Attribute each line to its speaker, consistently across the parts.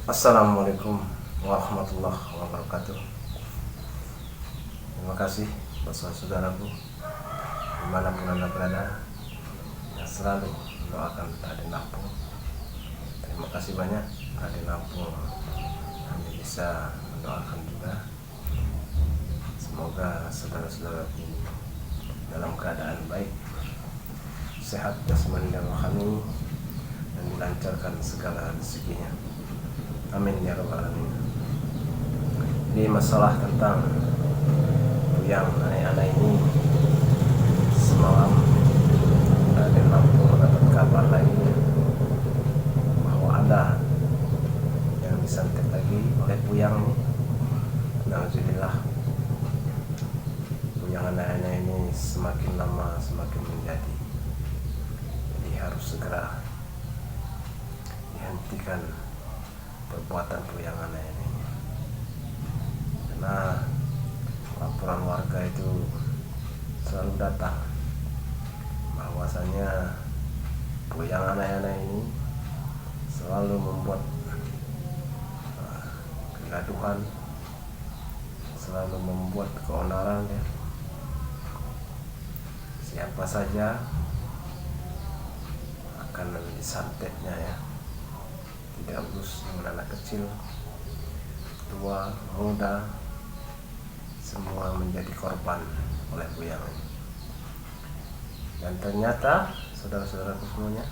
Speaker 1: Assalamualaikum warahmatullahi wabarakatuh. Terima kasih buat saudaraku dimanapun anda berada yang selalu mendoakan Raden Lampung. Terima kasih banyak Raden Lampung hanya bisa mendoakan juga. Semoga saudara-saudaraku dalam keadaan baik, sehat jasmani dan rohani, dan dilancarkan segala rezekinya. Amin ya rabbal alamin. Ini masalah tentang yang aneh-aneh ini, semalam Raden Lampung mendapat kabar lagi bahwa ada yang disantet lagi oleh Puyang ini. Alhamdulillah, Puyang aneh-aneh ini semakin lama semakin menjadi. Jadi harus segera dihentikan perbuatan Puyang aneh-aneh ini, karena laporan warga itu selalu datang bahwasanya Puyang aneh-aneh ini selalu membuat kegaduhan, selalu membuat keonaran ya. Siapa saja akan disantetnya ya, tidak urus dengan anak kecil, tua, muda, semua menjadi korban oleh Puyang ini. Dan ternyata saudara-saudaraku semuanya,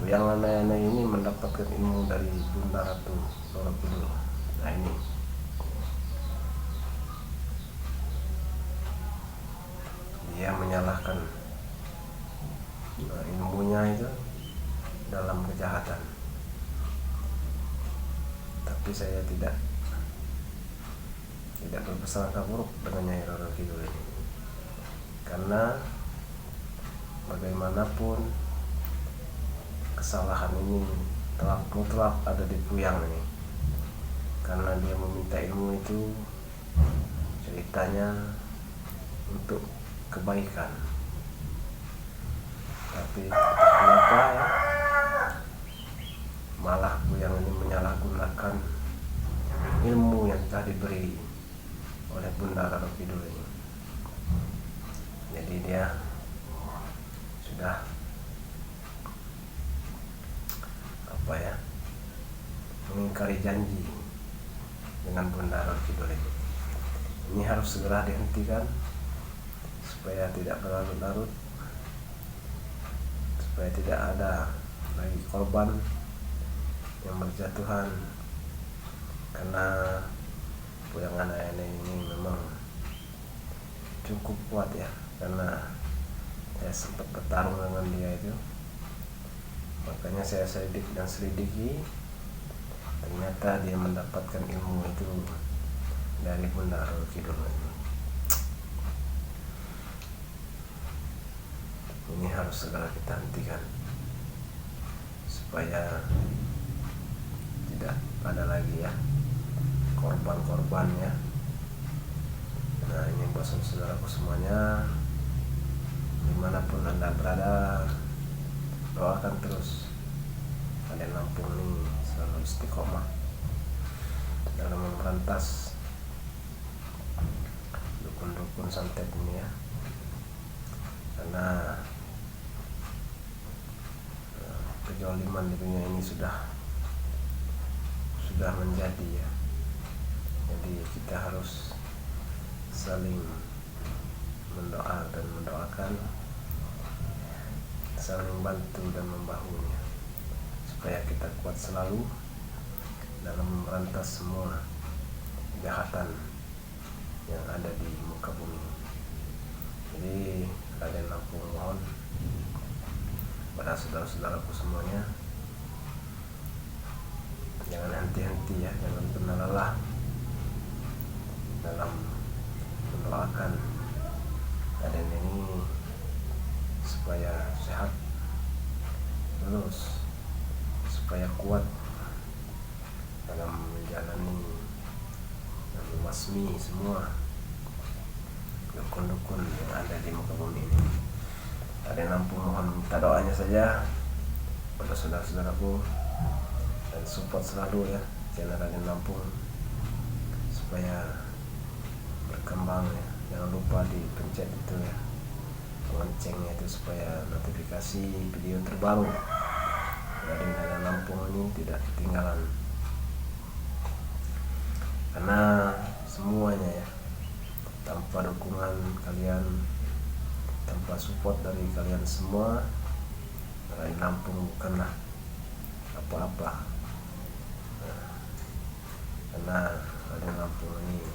Speaker 1: Puyang aneh-aneh ini mendapatkan ilmu dari Bunda Ratu Roro Kidul. Nah ini dia menyalahkan ilmunya itu dalam kejahatan. Tapi saya tidak berprasangka buruk dengan Nyai Roro Kidul ini, karena bagaimanapun kesalahan ini telah mutlak ada di Puyang ini, karena dia meminta ilmu itu ceritanya untuk kebaikan. Tapi kenapa ya malah Puyang ini menyalahgunakan ilmu yang telah diberi oleh Bunda Roro Kidul ini. Jadi dia sudah mengingkari janji dengan Bunda Roro Kidul ini. Ini harus segera dihentikan supaya tidak berlarut-larut, supaya tidak ada lagi korban yang berjatuhan, karena Puyang aneh-aneh ini memang cukup kuat ya, karena saya sempat bertarung dengan dia itu. Makanya saya selidiki, ternyata dia mendapatkan ilmu itu dari Bunda Roro Kidul ini. Ini harus segera kita hentikan supaya tidak ada lagi ya korban-korbannya. Nah ini buat saudaraku semuanya, dimanapun anda berada, doakan terus Raden Lampung ini selalu istiqomah dalam memberantas dukun-dukun santet ini ya, karena kezaliman di dunia ini sudah menjadi ya. Jadi kita harus saling mendoa dan mendoakan, saling bantu dan membahunya, supaya kita kuat selalu dalam memberantas semua kejahatan yang ada di muka bumi. Jadi Raden Lampung mohon pada saudara-saudaraku semuanya, jangan henti-henti ya, jangan pernah lelah dalam mendoakan Raden ini supaya sehat terus, supaya kuat dalam menjalani dan membasmi semua dukun-dukun yang ada di muka bumi ini. Raden Lampung mohon minta doanya saja pada saudara-saudaraku dan support selalu ya channel Raden Lampung supaya berkembang ya. Jangan lupa dipencet itu ya loncengnya itu supaya notifikasi video terbaru dari Raden Lampung ini tidak ketinggalan, karena semuanya ya tanpa dukungan kalian, tanpa support dari kalian semua, Raden Lampung bukanlah apa-apa. Karena Raden Lampung ini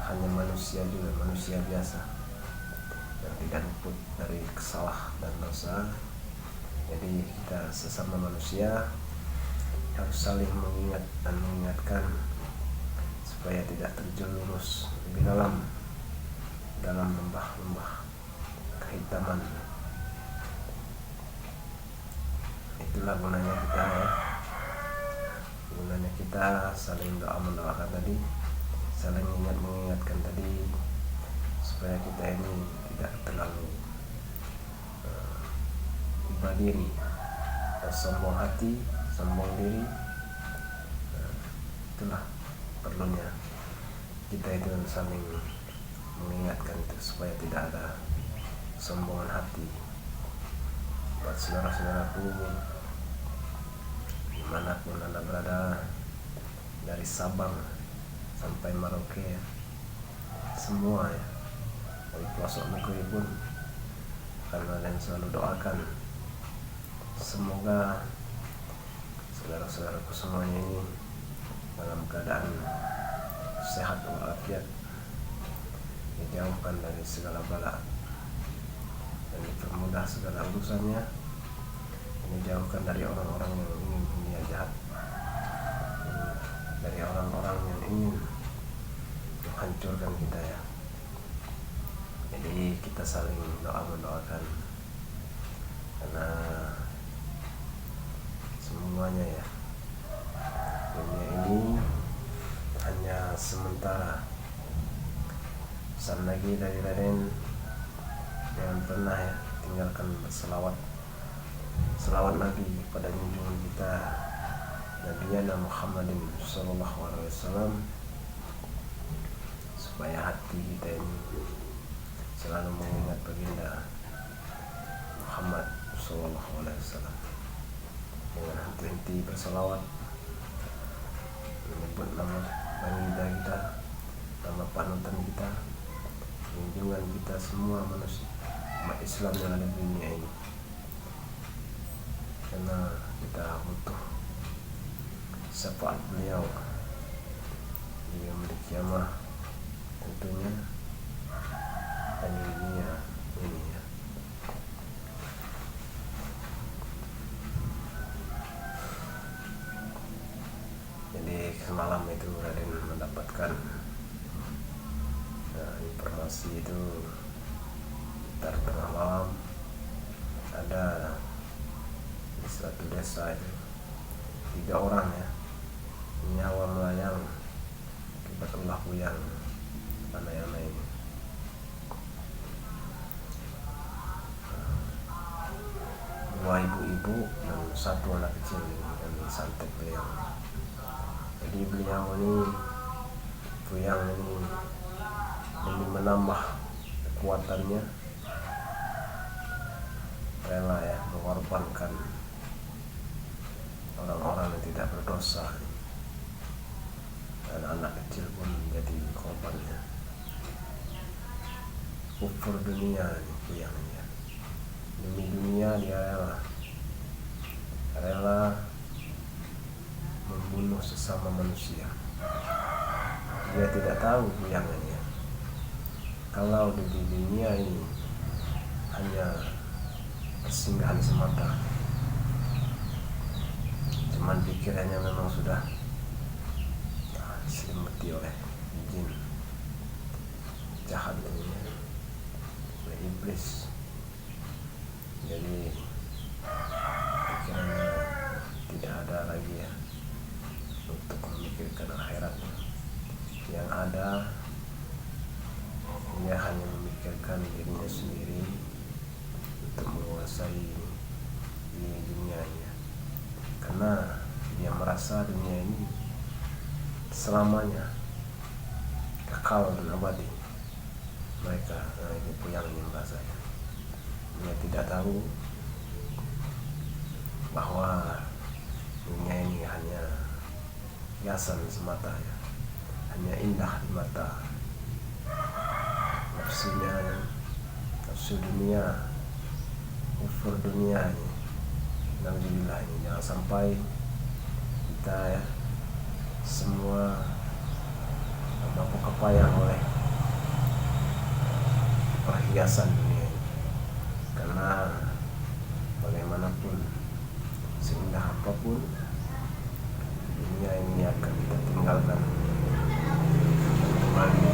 Speaker 1: hanya manusia juga, manusia biasa yang tidak luput dari kesalahan dan dosa. Jadi kita sesama manusia harus saling mengingat dan mengingatkan supaya tidak terjerumus lebih dalam lembah-lembah kehitaman. Itulah gunanya kita ya, gunanya kita saling doa mendoakan tadi, saling mengingatkan tadi, supaya kita ini tidak terlalu iba diri, sombong hati, sombong diri. Itulah perlunya kita itu saling mengingatkan itu supaya tidak ada sombongan hati. Buat saudara-saudaraku dimanapun Anda berada, dari Sabang sampai Merauke ya, semua ya, dari pelosok negeri pun karena yang selalu doakan semoga saudara-saudaraku semuanya ini dalam keadaan sehat walafiat, dijauhkan dari segala bala dan dipermudah segala urusannya, dijauhkan dari orang-orang yang ingin berniat jahat, dari orang-orang yang ingin menghancurkan kita ya. Jadi kita saling mendoakan karena semuanya ya, dunia ini hanya sementara. Pesan lagi dari Raden, jangan pernah ya tinggalkan berselawat Nabi pada junjungan kita Nabi Muhammadin Sallallahu Alaihi Wasallam, supaya hati kita ini selalu mengingat baginda Muhammad Sallallahu Alaihi Wasallam dengan henti-henti berselawat, menyebut nama baginda kita, nama panutan kita, junjungan kita semua manusia umat Islam yang ada di dunia ini, karena kita butuh syafaat beliau di yaumul kiamah tentunya, dan di dunia ini ya. Jadi semalam itu Raden mendapatkan informasi itu sekitar tengah malam, ada di suatu desa itu 3 orang ya nyawa melayang akibat ulah puyang aneh-aneh ini. Dua ibu-ibu dan 1 anak kecil yang disantet beliau. Jadi beliau ini puyang ini demi menambah kekuatannya rela ya mengorbankan orang-orang yang tidak berdosa, dan anak kecil pun menjadi korbannya. Kufur dunia ini puyangnya, demi dunia dia rela membunuh sesama manusia. Dia tidak tahu puyangnya kalau di dunia ini hanya persinggahan semata, cuman pikirannya memang sudah diselimuti oleh jin jahat ini, oleh iblis. Jadi pikirannya tidak ada lagi ya untuk memikirkan akhirat. Yang ada dia hanya memikirkan dirinya sendiri untuk menguasai di dunianya, karena merasa dunia ini selamanya kekal dan abadi. Mereka itu yang ini merasanya. Dia tidak tahu bahwa dunia ini hanya hiasan semata ya, hanya indah di mata nafsunya ya. Nafsu dunia, kufur dunia ini. Alhamdulillah ini jangan sampai kita ya semua mampu kepayang oleh perhiasan dunia ini. Karena bagaimanapun seindah apapun dunia ini akan kita tinggalkan kembali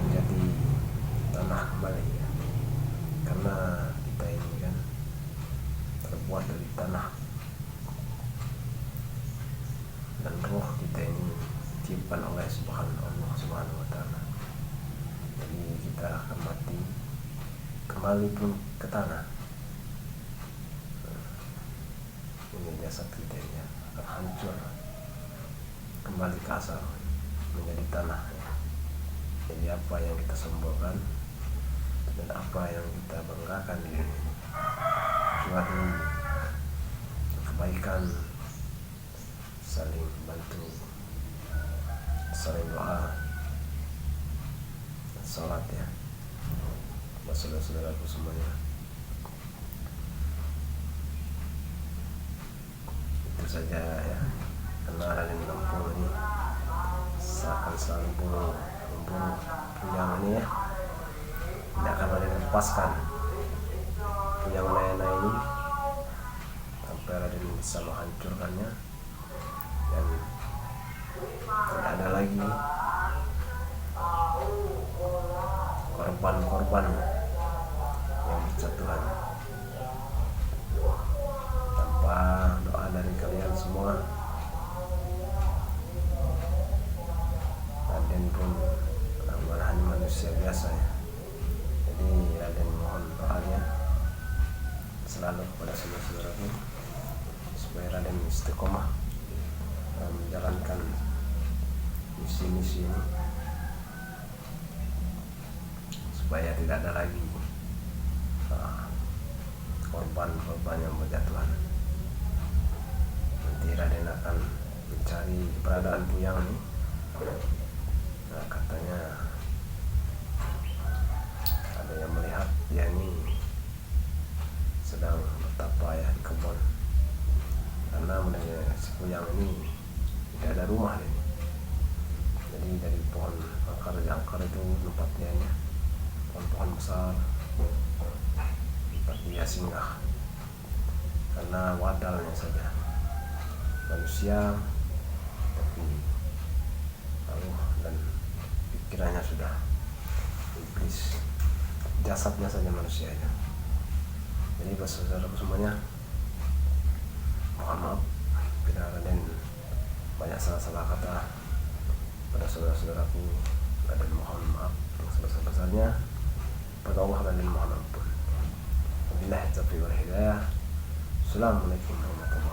Speaker 1: menjadi tanah kembali ya. Karena kita ini kan terbuat dari tanah dan roh kita ini ditiupkan oleh Allah Subhanahu wa Ta'ala. Jadi kita akan mati kembali pun ke tanah. Ini jasad kita ini akan hancur kembali ke asal, menjadi tanah ya. Jadi apa yang kita sombongkan dan apa yang kita banggakan di dunia, suatu kebaikan, saling bantu, saling doa, salat ya, saudara-saudaraku semuanya. Itu saja ya, karena Raden Lampung ini akan selalu memburu Pujang ini ya, tidak akan Raden lepaskan Pujang Mayana ini sampai Raden bisa menghancurkannya dan tidak ada lagi korban-korban yang berjatuhan. Tanpa doa dari kalian semua, Raden pun hanya manusia biasa ya. Jadi Raden mohon doanya selalu kepada saudara-saudaraku supaya Raden istiqomah menjalankan misi-misi ini, supaya tidak ada lagi korban-korban yang berjatuhan. Nanti Raden akan mencari keberadaan Pujang ini. Nah, katanya ada yang melihat dia ini sedang bertapa ya di kebun, karena mendengar si Pujang ini tidak ada rumah ini. Jadi dari pohon angkar itu tempatnya ya, pohon-pohon besar tempat dia singgah, karena wadalnya saja manusia, tapi roh dan pikirannya sudah iblis, jasadnya saja manusianya. Jadi buat saudaraku semuanya, mohon maaf bila Raden banyak salah-salah kata pada saudara-saudaraku. Raden mohon maaf yang sebesar-besarnya pada Allah. Raden mohon ampun. Wabillahi taufiq wal hidayah. Assalamualaikum warahmatullahi wabarakatuh.